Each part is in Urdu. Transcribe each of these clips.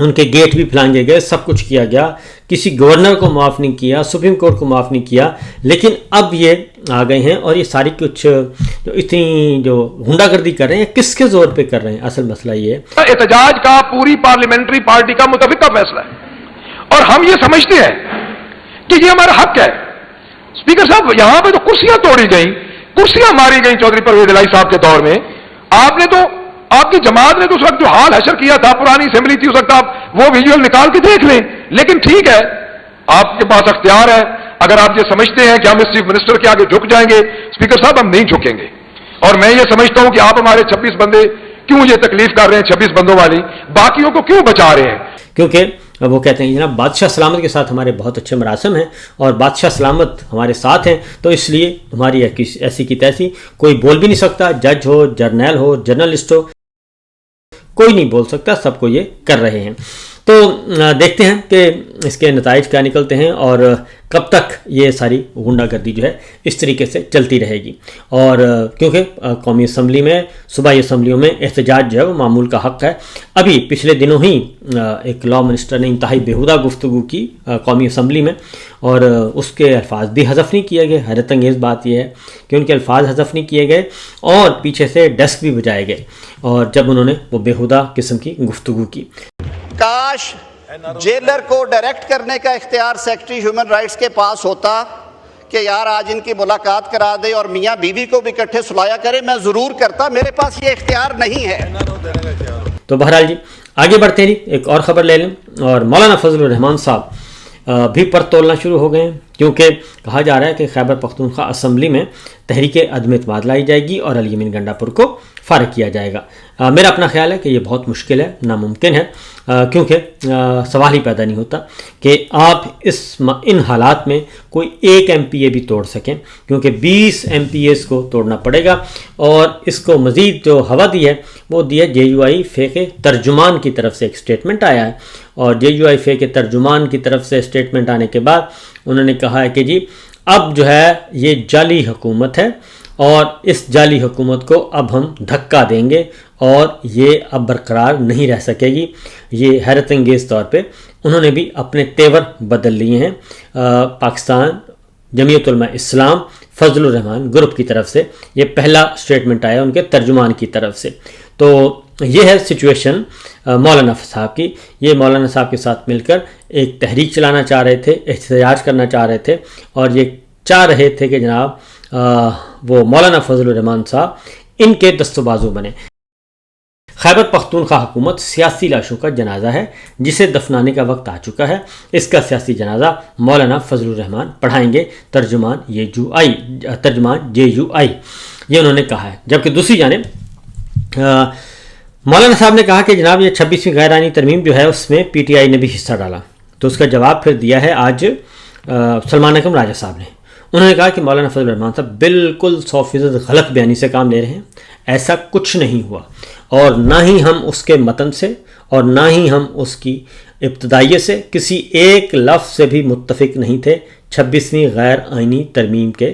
ان کے گیٹ بھی پھلانگے گئے, سب کچھ کیا گیا, کسی گورنر کو معاف نہیں کیا, سپریم کورٹ کو معاف نہیں کیا. لیکن اب یہ آ گئے ہیں اور یہ ساری کچھ جو اتنی جو غنڈہ گردی کر رہے ہیں, کس کے زور پہ کر رہے ہیں؟ اصل مسئلہ یہ ہے احتجاج کا پوری پارلیمنٹری پارٹی کا متفقہ فیصلہ ہے, اور ہم یہ سمجھتے ہیں کہ یہ ہمارا حق ہے. اسپیکر صاحب, یہاں پہ تو کرسیاں توڑی گئیں, کرسیاں ماری گئیں چودھری پرویز الہی صاحب کے دور میں. آپ نے تو, آپ کی جماعت نے تو اس وقت جو حال حشر کیا تھا, پرانی اسمبلی تھی, اس وقت آپ وہ ویژول نکال کے دیکھ لیں. لیکن ٹھیک ہے, آپ کے پاس اختیار ہے. اگر آپ یہ سمجھتے ہیں کہ ہم اس چیف منسٹر کے آگے جھک جائیں گے, اسپیکر صاحب ہم نہیں جھکیں گے. اور میں یہ سمجھتا ہوں کہ آپ ہمارے 26 بندے کیوں یہ تکلیف کر رہے ہیں, 26 بندوں والی, باقیوں کو کیوں بچا رہے ہیں؟ کیونکہ وہ کہتے ہیں جناب بادشاہ سلامت کے ساتھ ہمارے بہت اچھے مراسم ہیں اور بادشاہ سلامت ہمارے ساتھ ہیں, تو اس لیے ہماری ایسی کی تیسی کوئی بول بھی نہیں سکتا. جج ہو, جرنیل ہو, جرنلسٹ ہو, کوئی نہیں بول سکتا, سب کو یہ کر رہے ہیں. تو دیکھتے ہیں کہ اس کے نتائج کیا نکلتے ہیں اور کب تک یہ ساری غنڈہ گردی جو ہے اس طریقے سے چلتی رہے گی. اور کیونکہ قومی اسمبلی میں, صوبائی اسمبلیوں میں احتجاج جو ہے وہ معمول کا حق ہے. ابھی پچھلے دنوں ہی ایک لا منسٹر نے انتہائی بیہودہ گفتگو کی قومی اسمبلی میں, اور اس کے الفاظ بھی حذف نہیں کیے گئے. حیرت انگیز بات یہ ہے کہ ان کے الفاظ حذف نہیں کیے گئے اور پیچھے سے ڈیسک بھی بجائے گئے, اور جب انہوں نے وہ بیہودہ قسم کی گفتگو کی. کاش جیلر کو ڈائریکٹ کرنے کا اختیار سیکرٹری ہیومن رائٹس کے پاس ہوتا کہ یار آج ان کی ملاقات کرا دے اور میاں بیوی کو بھی اکٹھے سلایا کرے, میں ضرور کرتا. میرے پاس یہ اختیار نہیں ہے. تو بہرحال جی آگے بڑھتے ہیں, ایک اور خبر لے لیں. اور مولانا فضل الرحمان صاحب بھی پر تولنا شروع ہو گئے ہیں, کیونکہ کہا جا رہا ہے کہ خیبر پختونخوا اسمبلی میں تحریک عدم اعتماد لائی جائے گی اور علی امین گنڈا پور کو فارغ کیا جائے گا. میرا اپنا خیال ہے کہ یہ بہت مشکل ہے, ناممکن ہے, کیونکہ سوال ہی پیدا نہیں ہوتا کہ آپ ان حالات میں کوئی ایک ایم پی اے بھی توڑ سکیں, کیونکہ 20 ایم پی ایز کو توڑنا پڑے گا. اور اس کو مزید جو ہوا دی ہے وہ دی ہے جے یو آئی فے کے ترجمان کی طرف سے. ایک اسٹیٹمنٹ آیا ہے اور جے یو آئی فے کے ترجمان کی طرف سے اسٹیٹمنٹ آنے کے بعد انہوں نے کہا ہے کہ جی اب جو ہے یہ جعلی حکومت ہے اور اس جعلی حکومت کو اب ہم دھکا دیں گے اور یہ اب برقرار نہیں رہ سکے گی. یہ حیرت انگیز طور پہ انہوں نے بھی اپنے تیور بدل لیے ہیں. پاکستان جمعیت علماء اسلام فضل الرحمان گروپ کی طرف سے یہ پہلا اسٹیٹمنٹ آیا ان کے ترجمان کی طرف سے. تو یہ ہے سچویشن مولانا صاحب کی. یہ مولانا صاحب کے ساتھ مل کر ایک تحریک چلانا چاہ رہے تھے, احتجاج کرنا چاہ رہے تھے, اور یہ چاہ رہے تھے کہ جناب وہ مولانا فضل الرحمان صاحب ان کے دست و بازو بنے. خیبر پختونخوا حکومت سیاسی لاشوں کا جنازہ ہے جسے دفنانے کا وقت آ چکا ہے. اس کا سیاسی جنازہ مولانا فضل الرحمان پڑھائیں گے, ترجمان جے یو آئی, یہ انہوں نے کہا ہے. جبکہ دوسری جانب مولانا صاحب نے کہا کہ جناب یہ 26ویں غیر آئینی ترمیم جو ہے اس میں پی ٹی آئی نے بھی حصہ ڈالا. تو اس کا جواب پھر دیا ہے آج سلمان اکرم راجہ صاحب نے. انہوں نے کہا کہ مولانا فضل الرحمان صاحب بالکل 100% غلط بیانی سے کام لے رہے ہیں. ایسا کچھ نہیں ہوا, اور نہ ہی ہم اس کے متن سے اور نہ ہی ہم اس کی ابتدائیے سے کسی ایک لفظ سے بھی متفق نہیں تھے 26ویں غیر آئینی ترمیم کے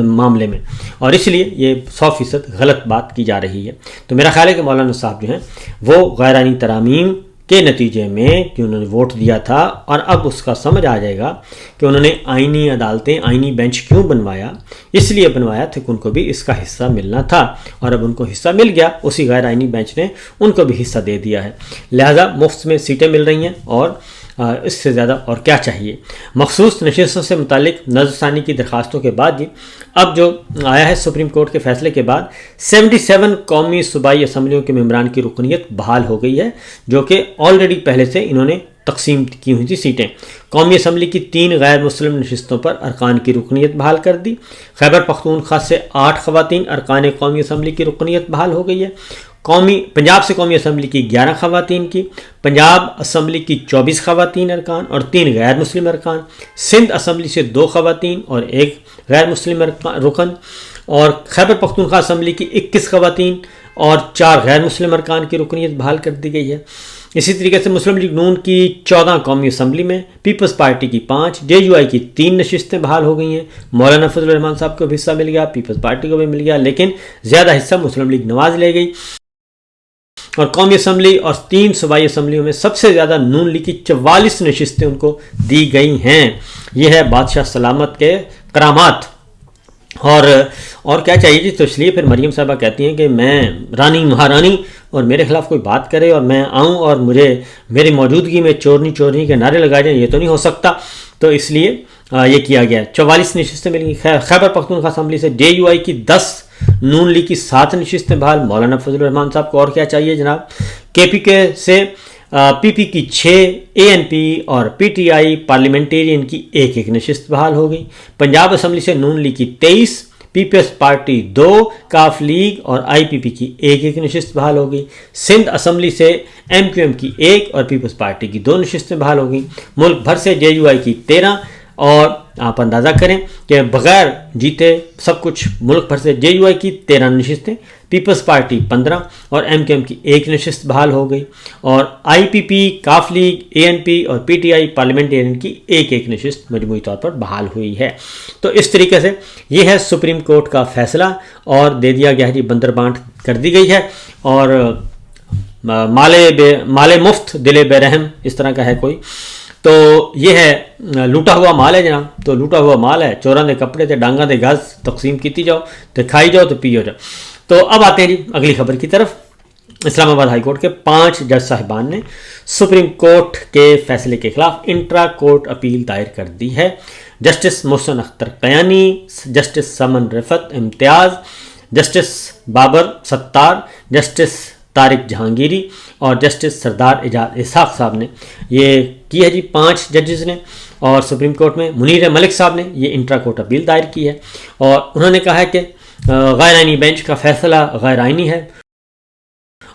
معاملے میں, اور اس لیے یہ 100% غلط بات کی جا رہی ہے. تو میرا خیال ہے کہ مولانا صاحب جو ہیں وہ غیر آئینی ترامیم کے نتیجے میں کہ انہوں نے ووٹ دیا تھا, اور اب اس کا سمجھ آ جائے گا کہ انہوں نے آئینی عدالتیں, آئینی بینچ کیوں بنوایا. اس لیے بنوایا تھا کہ ان کو بھی اس کا حصہ ملنا تھا, اور اب ان کو حصہ مل گیا. اسی غیر آئینی بینچ نے ان کو بھی حصہ دے دیا ہے, لہذا مفت میں سیٹیں مل رہی ہیں, اور اس سے زیادہ اور کیا چاہیے. مخصوص نشستوں سے متعلق نظر ثانی کی درخواستوں کے بعد جی اب جو آیا ہے سپریم کورٹ کے فیصلے کے بعد 77 قومی صوبائی اسمبلیوں کے ممبران کی رکنیت بحال ہو گئی ہے, جو کہ آلریڈی پہلے سے انہوں نے تقسیم کی ہوئی تھی سیٹیں. قومی اسمبلی کی 3 غیر مسلم نشستوں پر ارکان کی رکنیت بحال کر دی. خیبر پختونخوا سے 8 خواتین ارکان قومی اسمبلی کی رکنیت بحال ہو گئی ہے. پنجاب سے قومی اسمبلی کی 11 خواتین کی, پنجاب اسمبلی کی 24 خواتین ارکان اور 3 غیر مسلم ارکان, سندھ اسمبلی سے 2 خواتین اور 1 غیر مسلم رکن, اور خیبر پختونخوا اسمبلی کی 21 خواتین اور 4 غیر مسلم ارکان کی رکنیت بحال کر دی گئی ہے. اسی طریقے سے مسلم لیگ نون کی 14 قومی اسمبلی میں, پیپلز پارٹی کی 5, جے یو آئی کی 3 نشستیں بحال ہو گئی ہیں. مولانا فضل الرحمان صاحب کو بھی حصہ مل گیا, پیپلز پارٹی کو بھی مل گیا, لیکن زیادہ حصہ مسلم لیگ نواز لے گئی. اور قومی اسمبلی اور 3 صوبائی اسمبلیوں میں سب سے زیادہ نون لیگ کی 44 نشستیں ان کو دی گئی ہیں۔ یہ ہے بادشاہ سلامت کے کرامات۔ اور کیا چاہیے جی؟ تو اس لیے پھر مریم صاحبہ کہتی ہیں کہ میں رانی مہارانی اور میرے خلاف کوئی بات کرے اور میں آؤں اور میری موجودگی میں چورنی کے نعرے لگائے جائیں، یہ تو نہیں ہو سکتا۔ تو اس لیے یہ کیا گیا۔ 44 نشستیں مل گئی۔ خیبر پختونخوا اسمبلی سے JUI کی 10، نون لیگ کی 7 نشستیں بحال۔ مولانا فضل الرحمان صاحب کو اور کیا چاہیے جناب؟ KPK سے PP کی 6، ANP اور PTI پارلیمنٹیرین کی 1 نشست بحال ہو گئی۔ پنجاب اسمبلی سے نون لیگ کی 23، پیپلز پارٹی 2، کاف لیگ اور IPP کی 1 نشست بحال ہو گئی۔ سندھ اسمبلی سے MQM کی 1 اور پیپلز پارٹی کی 2 نشستیں بحال ہو گئیں۔ ملک بھر سے JUI کی 13، اور آپ اندازہ کریں کہ بغیر جیتے سب کچھ ملک بھر سے JUI کی 13 نشستیں، پیپلز پارٹی 15 اور MQM کی 1 نشست بحال ہو گئی، اور IPP، کاف لیگ، ANP اور PTI پارلیمنٹیرین کی 1 نشست مجموعی طور پر بحال ہوئی ہے۔ تو اس طریقے سے یہ ہے سپریم کورٹ کا فیصلہ، اور دے دیا گیا ہے جی، بندر بانٹ کر دی گئی ہے، اور مالے مفت دل بے رحم اس طرح کا ہے کوئی۔ تو یہ ہے لوٹا ہوا مال ہے جناب۔ تو لوٹا ہوا مال ہے، چوراں دے کپڑے تے ڈانگاں دے گز تقسیم کیتی جاؤ تے کھائی جاؤ تے پیو جاؤ۔ تو اب آتے ہیں جی اگلی خبر کی طرف۔ اسلام آباد ہائی کورٹ کے 5 جج صاحبان نے سپریم کورٹ کے فیصلے کے خلاف انٹرا کورٹ اپیل دائر کر دی ہے۔ جسٹس محسن اختر قیانی، جسٹس سمن رفت امتیاز، جسٹس بابر ستار، جسٹس طارق جہانگیری اور جسٹس سردار اعجاز اسحاق صاحب نے یہ کی ہے جی، 5 ججز نے، اور سپریم کورٹ میں منیر ملک صاحب نے یہ انٹرا کورٹ اپیل دائر کی ہے، اور انہوں نے کہا ہے کہ غیر آئینی بینچ کا فیصلہ غیر آئینی ہے،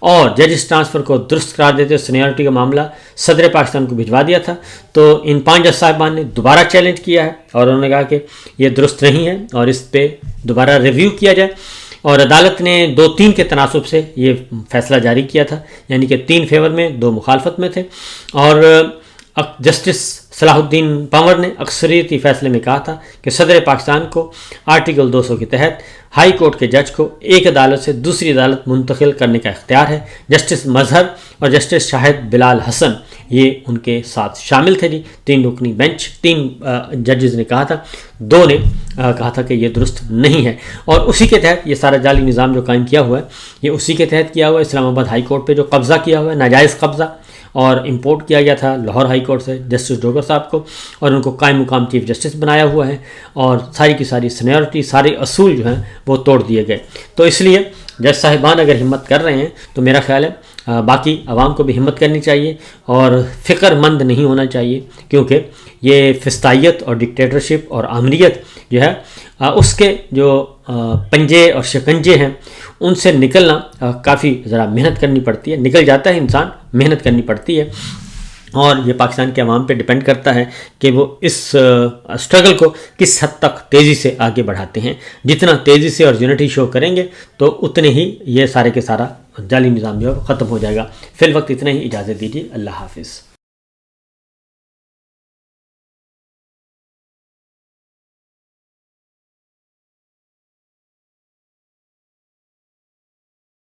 اور ججز ٹرانسفر کو درست قرار دیتے ہوئے سینیورٹی کا معاملہ صدر پاکستان کو بھجوا دیا تھا۔ تو ان 5 جج صاحبان نے دوبارہ چیلنج کیا ہے، اور انہوں نے کہا کہ یہ درست نہیں ہے اور اس پہ دوبارہ ریویو کیا جائے، اور عدالت نے 2-3 کے تناسب سے یہ فیصلہ جاری کیا تھا، یعنی کہ 3 فیور میں 2 مخالفت میں تھے، اور جسٹس صلاح الدین پنور نے اکثریتی فیصلے میں کہا تھا کہ صدر پاکستان کو آرٹیکل 200 کے تحت ہائی کورٹ کے جج کو ایک عدالت سے دوسری عدالت منتقل کرنے کا اختیار ہے۔ جسٹس مظہر اور جسٹس شاہد بلال حسن یہ ان کے ساتھ شامل تھے جی، 3 رکنی بینچ، 3 ججز نے کہا تھا، 2 نے کہا تھا کہ یہ درست نہیں ہے، اور اسی کے تحت یہ سارا جعلی نظام جو قائم کیا ہوا ہے یہ اسی کے تحت کیا ہوا ہے۔ اسلام آباد ہائی کورٹ پہ جو قبضہ کیا ہوا ہے، ناجائز قبضہ، اور امپورٹ کیا گیا تھا لاہور ہائی کورٹ سے جسٹس ڈوگر صاحب کو، اور ان کو قائم مقام چیف جسٹس بنایا ہوا ہے، اور ساری کی ساری سینیورٹی، سارے اصول جو ہیں وہ توڑ دیے گئے۔ تو اس لیے جج صاحبان اگر ہمت کر رہے ہیں تو میرا خیال ہے باقی عوام کو بھی ہمت کرنی چاہیے اور فکر مند نہیں ہونا چاہیے، کیونکہ یہ فسطائیت اور ڈکٹیٹرشپ اور آمریت جو ہے اس کے جو پنجے اور شکنجے ہیں ان سے نکلنا کافی ذرا محنت کرنی پڑتی ہے، نکل جاتا ہے انسان، محنت کرنی پڑتی ہے، اور یہ پاکستان کے عوام پہ ڈیپینڈ کرتا ہے کہ وہ اس اسٹرگل کو کس حد تک تیزی سے آگے بڑھاتے ہیں۔ جتنا تیزی سے اور یونٹی شو کریں گے تو اتنے ہی یہ سارے کے سارا جعلی نظام جو ہے ختم ہو جائے گا۔ فی الوقت اتنا ہی، اجازت دیجیے، اللہ حافظ۔